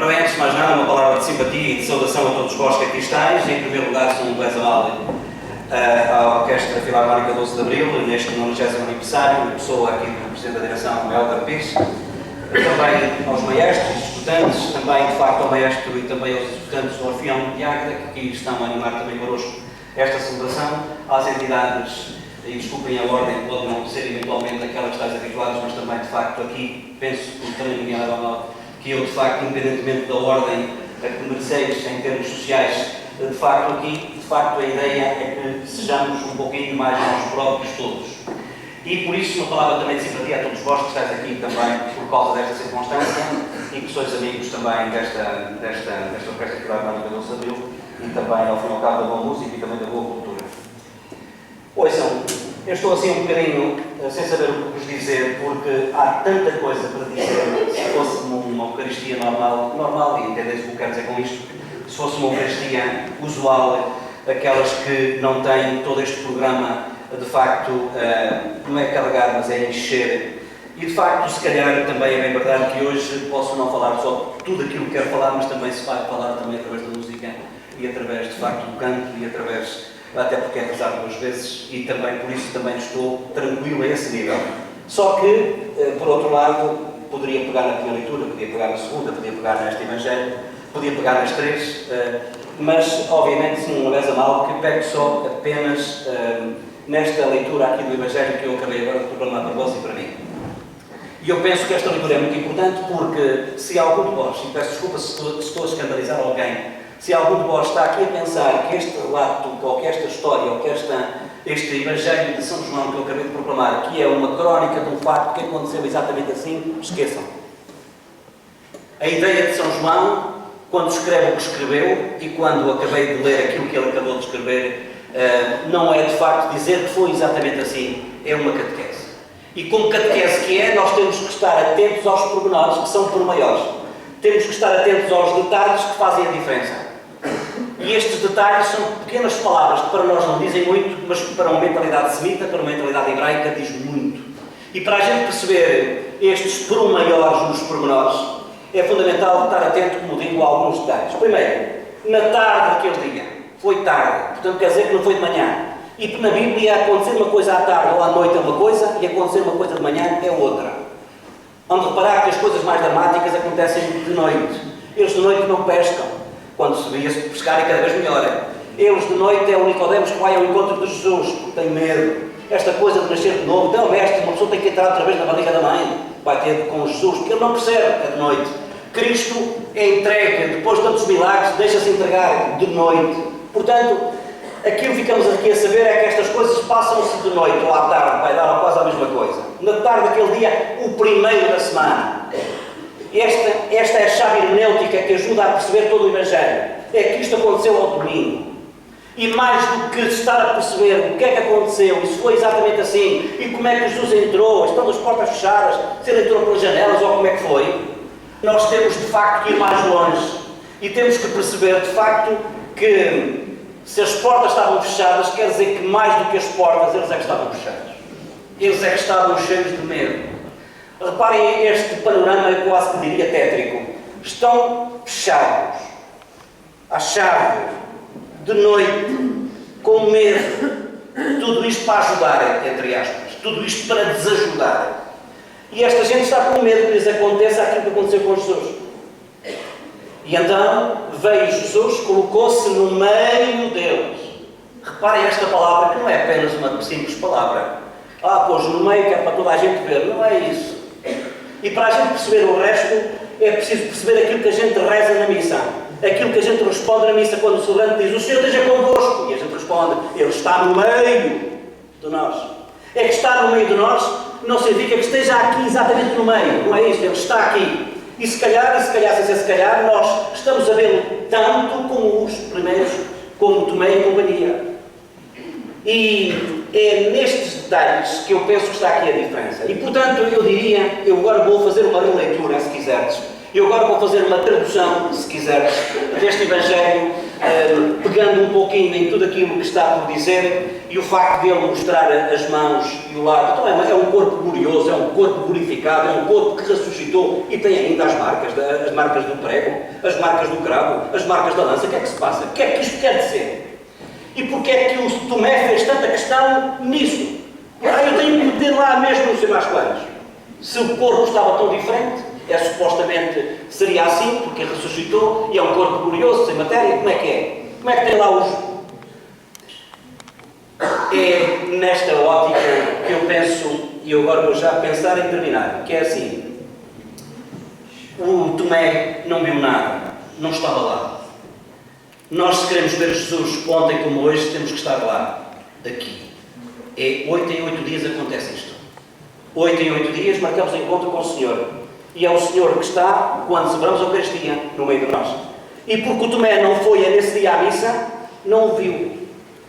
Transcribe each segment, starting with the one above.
Para bem, antes de mais nada, uma palavra de simpatia e de saudação a todos vós que aqui estáis. Em primeiro lugar, sou um Bezamale à Orquestra Filarmónica 12 de Abril, neste 90º aniversário, e pessoa aqui do Presidente da Direção, Helder Pires. Também aos maestros e estudantes, também, de facto, ao maestro e também aos estudantes do Orfeão de Águeda, que aqui estão a animar também connosco esta celebração, às entidades, e desculpem a ordem, pode não ser eventualmente aquelas que estáis habituadas, mas também, de facto, aqui, penso que também ninguém leva a mal, que eu, de facto, independentemente da ordem a que mereceis em termos sociais, de facto, aqui, de facto, a ideia é que sejamos um pouquinho mais nós próprios todos. E, por isso, uma palavra também de simpatia a todos vós que estáis aqui também por causa desta circunstância e que sois amigos também desta Orquestra Filarmónica 12 de Abril e também, ao fim e ao cabo, da boa música e também da boa cultura. Ouçam, eu estou assim um bocadinho sem saber o que vos dizer, porque há tanta coisa para dizer. Se fosse uma Eucaristia normal, e entendeis o que eu quero dizer com isto, se fosse uma Eucaristia usual, aquelas que não têm todo este programa, de facto, não é carregar, mas é encher. E de facto, se calhar, também é bem verdade que hoje posso não falar só tudo aquilo que quero falar, mas também se vai falar também através da música e através, de facto, do canto e através, até porque é rezar duas vezes, e também por isso também estou tranquilo a esse nível. Só que, por outro lado, poderia pegar na primeira leitura, podia pegar na segunda, podia pegar neste Evangelho, podia pegar nas três, mas, obviamente, se não leva a mal, que pego só apenas nesta leitura aqui do Evangelho que eu acabei agora de proclamar para vós e para mim. E eu penso que esta leitura é muito importante porque, se algum de vós, e peço desculpa se estou a escandalizar alguém, se algum de vós está aqui a pensar que este relato, ou que esta história, ou que este Evangelho de São João que eu acabei de proclamar, que é uma crónica de um facto que aconteceu exatamente assim, esqueçam. A ideia de São João, quando escreve o que escreveu, e quando acabei de ler aquilo que ele acabou de escrever, não é de facto dizer que foi exatamente assim, é uma catequese. E como catequese que é, nós temos que estar atentos aos pormenores, que são pormaiores. Temos que estar atentos aos detalhes que fazem a diferença. E estes detalhes são pequenas palavras que para nós não dizem muito, mas que para uma mentalidade semita, para uma mentalidade hebraica, diz muito. E para a gente perceber estes pormaiores nos pormenores, é fundamental estar atento, como digo, a alguns detalhes. Primeiro, na tarde daquele dia. Foi tarde, portanto quer dizer que não foi de manhã. E na Bíblia, acontecer uma coisa à tarde ou à noite é uma coisa, e acontecer uma coisa de manhã é outra. Vamos reparar que as coisas mais dramáticas acontecem de noite. Eles de noite não pescam, quando se via pescar é cada vez melhor. Eles de noite é o Nicodemos que vai ao encontro de Jesus, porque tem medo. Esta coisa de nascer de novo, então mestre, uma pessoa tem que entrar outra vez na barriga da mãe, vai ter com Jesus, porque ele não percebe, é de noite. Cristo é entregue, depois de tantos milagres, deixa-se entregar de noite. Portanto, aquilo que ficamos aqui a saber é que estas coisas passam-se de noite ou à tarde, vai dar quase a mesma coisa. Na tarde daquele dia, o primeiro da semana. Esta é a chave hermenêutica que ajuda a perceber todo o Evangelho. É que isto aconteceu ao domingo. E mais do que estar a perceber o que é que aconteceu, e se foi exatamente assim, e como é que Jesus entrou, estão as portas fechadas, se ele entrou pelas janelas ou como é que foi, nós temos de facto que ir mais longe. E temos que perceber de facto que se as portas estavam fechadas, quer dizer que mais do que as portas, eles é que estavam fechados. Eles é que estavam cheios de medo. Reparem este panorama, eu quase que diria tétrico. Estão fechados, à chave, de noite, com medo. Tudo isto para ajudar, entre aspas. Tudo isto para desajudar. E esta gente está com medo que lhes aconteça aquilo que aconteceu com Jesus. E então veio Jesus, colocou-se no meio deles. Reparem esta palavra, que não é apenas uma simples palavra. Pois no meio que é para toda a gente ver. Não é isso. E para a gente perceber o resto, é preciso perceber aquilo que a gente reza na missa. Aquilo que a gente responde na missa quando o celebrante diz: o Senhor esteja convosco. E a gente responde: Ele está no meio de nós. É que está no meio de nós não significa que esteja aqui exatamente no meio. Não é isso, Ele está aqui. E se calhar, sem ser se calhar, nós estamos a vê-lo tanto como os primeiros, como Tomé e companhia. E é nestes detalhes que eu penso que está aqui a diferença. E portanto, eu diria, eu agora vou fazer uma releitura, se quiseres. Eu agora vou fazer uma tradução, se quiseres, deste Evangelho pegando um pouquinho em tudo aquilo que está por dizer, e o facto de ele mostrar as mãos e o lado, então é um corpo glorioso, é um corpo glorificado, é um corpo que ressuscitou e tem ainda as marcas do prego, as marcas do cravo, as marcas da lança. O que é que se passa? O que é que isto quer dizer? E porque é que o Tomé fez tanta questão nisso? Eu tenho que meter lá mesmo, não sei mais quantos. Se o corpo estava tão diferente, supostamente seria assim, porque ressuscitou, e é um corpo glorioso, sem matéria, como é que é? Como é que tem lá os... É nesta ótica que eu penso, e eu agora vou já pensar em terminar, que é assim: o Tomé não viu nada, não estava lá. Nós, se queremos ver Jesus ontem como hoje, temos que estar lá, aqui. 8 em 8 dias acontece isto. 8 em 8 dias marcamos encontro com o Senhor. E é o Senhor que está, quando celebramos a Eucaristia, no meio de nós. E porque o Tomé não foi nesse dia à missa, não o viu.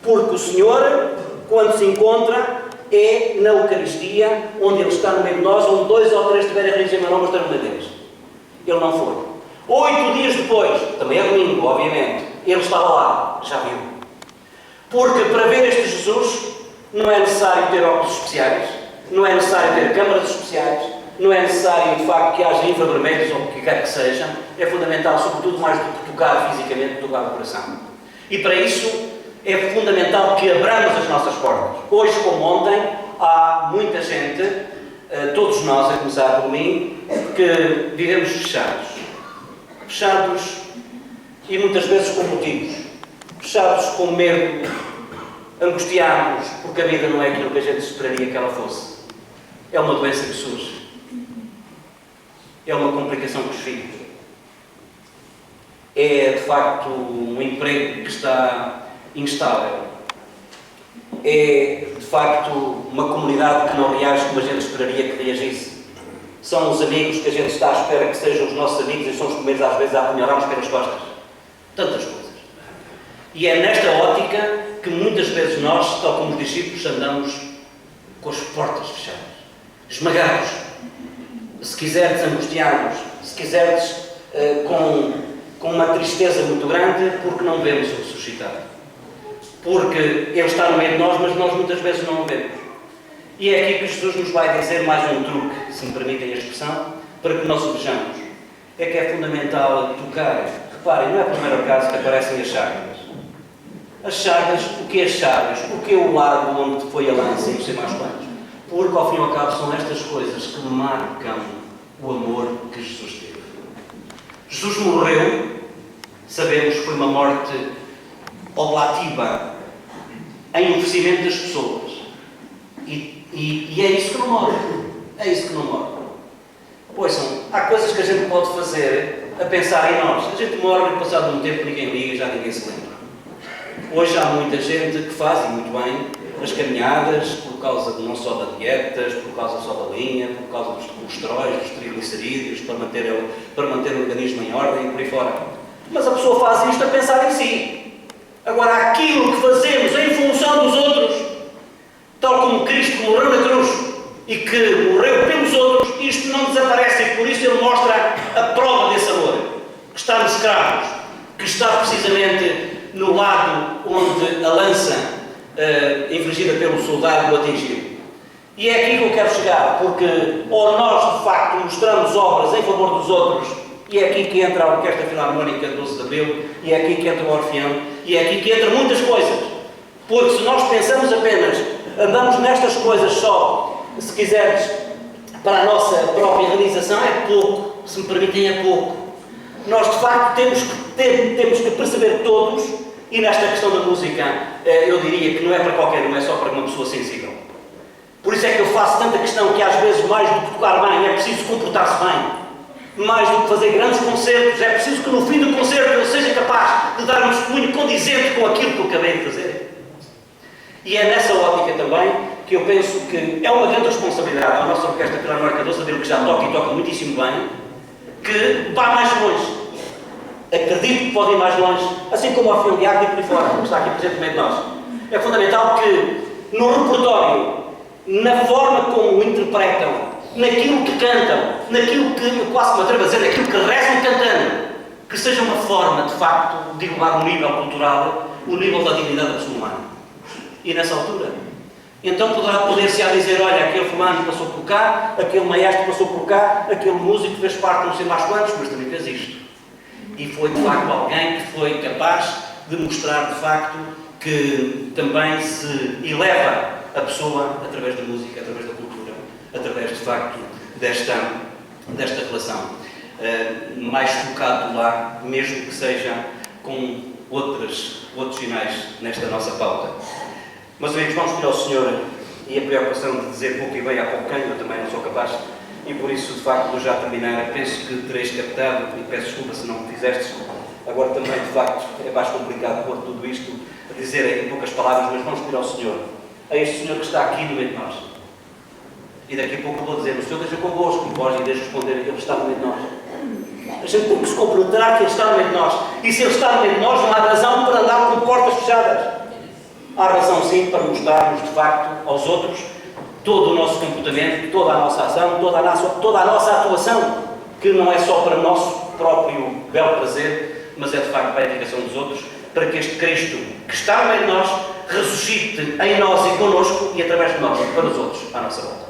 Porque o Senhor, quando se encontra, é na Eucaristia, onde Ele está no meio de nós, onde 2 ou 3 estiverem reunidos em meu nome, estarão deles. Ele não foi. 8 dias depois, também é domingo, obviamente, Ele estava lá, já viu. Porque para ver este Jesus, não é necessário ter óculos especiais, não é necessário ter câmaras especiais, não é necessário, de facto, que haja infravermelhos ou o que quer que seja. É fundamental, sobretudo, mais do que tocar fisicamente, tocar o coração. E para isso é fundamental que abramos as nossas portas. Hoje, como ontem, há muita gente, todos nós, a começar por mim, que vivemos fechados. Fechados e muitas vezes com motivos. Fechados com medo, angustiados, porque a vida não é aquilo que a gente esperaria que ela fosse. É uma doença que surge. É uma complicação com os filhos. É, de facto, um emprego que está instável. É, de facto, uma comunidade que não reage como a gente esperaria que reagisse. São os amigos que a gente está à espera que sejam os nossos amigos e são os primeiros, às vezes, a apunhalar-nos pelas costas. Tantas coisas. E é nesta ótica que muitas vezes nós, tal como os discípulos, andamos com as portas fechadas, esmagados, se quiseres angustiados, se quiseres com uma tristeza muito grande, porque não vemos o ressuscitado. Porque Ele está no meio de nós, mas nós muitas vezes não o vemos. E é aqui que Jesus nos vai dizer mais um truque, se me permitem a expressão, para que nós o vejamos. É que é fundamental tocar. Reparem, não é o primeiro caso que aparecem as chagas. As chagas, o que é as chagas? O que é o lado onde foi a lança e não sei mais quantos? Porque, ao fim e ao cabo, são estas coisas que marcam o amor que Jesus teve. Jesus morreu, sabemos que foi uma morte oblativa, em oferecimento das pessoas. E é isso que não morre. É isso que não morre. Ouçam, há coisas que a gente pode fazer a pensar em nós. A gente morre e, passado um tempo, ninguém liga, já ninguém se lembra. Hoje há muita gente que faz, e muito bem, as caminhadas, por causa não só da dietas, por causa só da linha, por causa dos colesteróis, dos triglicerídeos, para manter o organismo em ordem e por aí fora. Mas a pessoa faz isto a pensar em si. Agora, aquilo que fazemos em função dos outros, tal como Cristo morreu na cruz e que morreu pelos outros, isto não desaparece e por isso Ele mostra a prova desse amor, que está nos cravos, que está precisamente no lado onde a lança infligida pelo soldado o atingiu. E é aqui que eu quero chegar, porque ou nós de facto mostramos obras em favor dos outros, e é aqui que entra a Orquestra Filarmónica 12 de Abril, e é aqui que entra o Orfeão, e é aqui que entram muitas coisas. Porque se nós pensamos apenas, andamos nestas coisas só, se quiseres, para a nossa própria realização, é pouco, se me permitem, é pouco. Nós de facto temos que perceber todos, e nesta questão da música, eu diria que não é para qualquer um, é só para uma pessoa sensível. Por isso é que eu faço tanta questão que às vezes, mais do que tocar bem, é preciso comportar-se bem. Mais do que fazer grandes concertos, é preciso que no fim do concerto eu seja capaz de dar um testemunho condizente com aquilo que eu acabei de fazer. E é nessa ótica também que eu penso que é uma grande responsabilidade à nossa Orquestra Filarmónica 12 de Abril, que já toca e toca muitíssimo bem, que vá mais longe. Acredito que pode ir mais longe, assim como o Orfeão de Águeda e por aí fora, que está aqui presente no meio de nós. É fundamental que no repertório, na forma como o interpretam, naquilo que cantam, naquilo que, eu quase me atrevo a dizer, naquilo que rezam cantando, que seja uma forma, de facto, de elevar o nível cultural, o nível da dignidade da pessoa humana. E nessa altura, então poder-se a dizer, olha, aquele fulano passou por cá, aquele maestro passou por cá, aquele músico fez parte de não sei mais quantos, mas também fez isto. E foi, de facto, alguém que foi capaz de mostrar, de facto, que também se eleva a pessoa através da música, através da cultura, através, de facto, desta relação. Mais focado lá, mesmo que seja com outros sinais nesta nossa pauta. Mas, amigos, vamos pedir ao Senhor, e a preocupação de dizer pouco e bem há pouco quem, eu também não sou capaz, e por isso, de facto, vou já terminar. Penso que tereis captado, e peço desculpa se não o fizestes. Agora também, de facto, é mais complicado pôr tudo isto a dizer em poucas palavras, mas vamos pedir ao Senhor, a este Senhor que está aqui no meio de nós. E daqui a pouco eu vou dizer, o Senhor esteja convosco, e vós ireis responder que Ele está no meio de nós. A gente tem que se comprometer que Ele está no meio de nós. E se Ele está no meio de nós, não há razão para andar com portas fechadas. Há razão, sim, para mostrarmos, de facto, aos outros todo o nosso comportamento, toda a nossa ação, toda a nossa atuação, que não é só para o nosso próprio belo prazer, mas é, de facto, para a edificação dos outros, para que este Cristo, que está no meio de nós, ressuscite em nós e connosco e através de nós, para os outros, à nossa volta.